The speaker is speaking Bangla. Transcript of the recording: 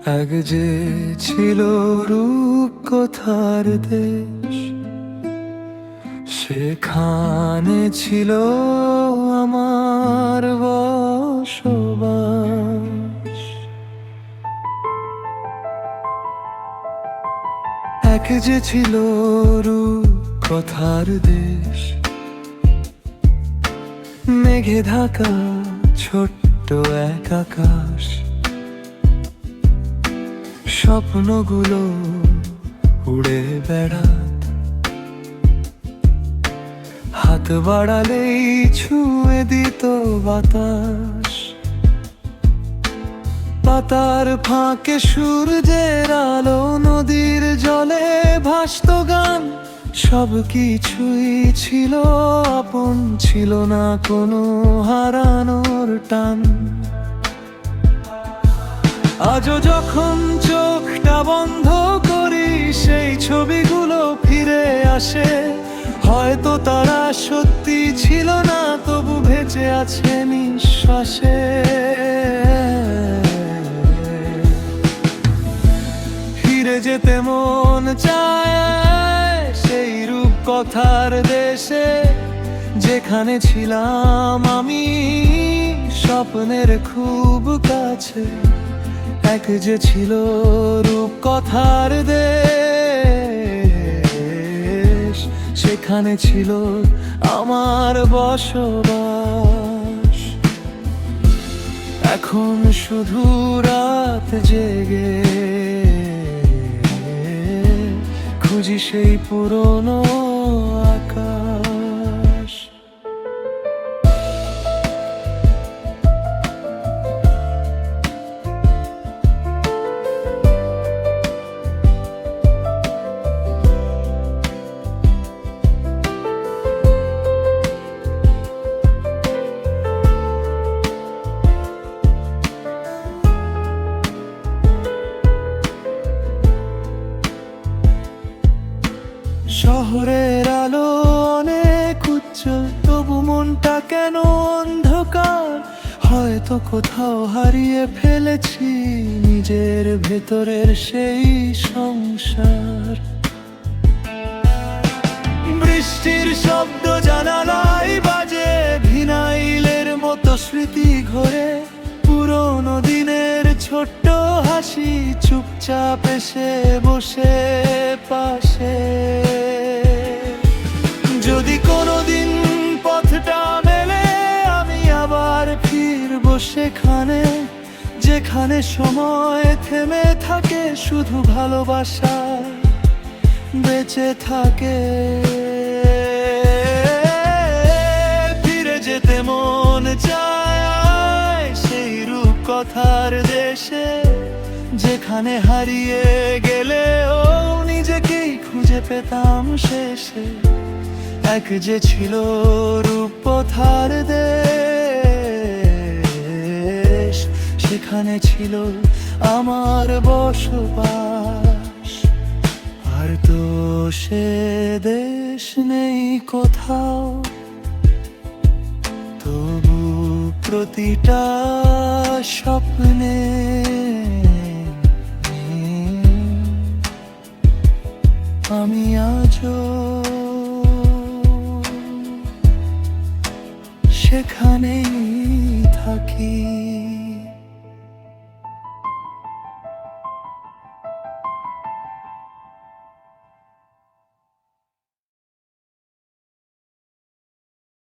এক যে ছিল রূপকথার দেশ, সেখানে ছিল আমার বসবাস। এক যে ছিল রূপকথার দেশ, মেঘে ঢাকা ছোট্ট এক আকাশ। স্বপ্নগুলো উড়ে বেড়াত, হাত বাড়ালেই ছুঁয়ে দিত বাতাস। পাতার ফাঁকে সূর্যের আলো, নদীর জলে ভাসত গান। সব কিছুই ছিল আপন, ছিল না কোনো হারানোর টান। আজও যখন চোখটা বন্ধ করি, সেই ছবিগুলো ফিরে আসে। হয়তো তারা সত্যি ছিল না, তবু ভেসে আছে নিঃশ্বাসে। ফিরে যেতে মন চায় সেই রূপকথার দেশে, যেখানে ছিলাম আমি স্বপ্নের খুব কাছে। এক যে ছিল রূপকথার দেশ, সেখানে ছিল আমার বসবাস। এখন শুধু রাত জেগে খুঁজি সেই পুরনো আকাশ। শহরের আলো অনেক উজ্জ্বল, তবু মনটা কেন অন্ধকার? হয়তো কোথাও হারিয়ে ফেলেছি নিজের ভেতরের সেই সংসার। বৃষ্টির শব্দ জানালায় বাজে, ভিনাইলের মতো স্মৃতি ঘোরে। পুরোনো দিনের ছোট্ট হাসি চুপচাপ এসে বসে পাশে। যদি কোনোদিন পথটা মেলে, আমি আবার ফিরবো সেখানে, যেখানে সময় থেমে থাকে, শুধু ভালোবাসা বেঁচে থাকে। ফিরে যেতে মন চায় সেই রূপকথার দেশে, যেখানে হারিয়ে গেলেও নিজেকেই খুঁজে পেতাম শেষে। এক যে ছিল রূপকথার দেশ, সেখানে ছিল আমার বসবাস। আর তো সে দেশ নেই কোথাও, তবু প্রতিটা স্বপ্নে আমি আজও সেখানেই থাকি।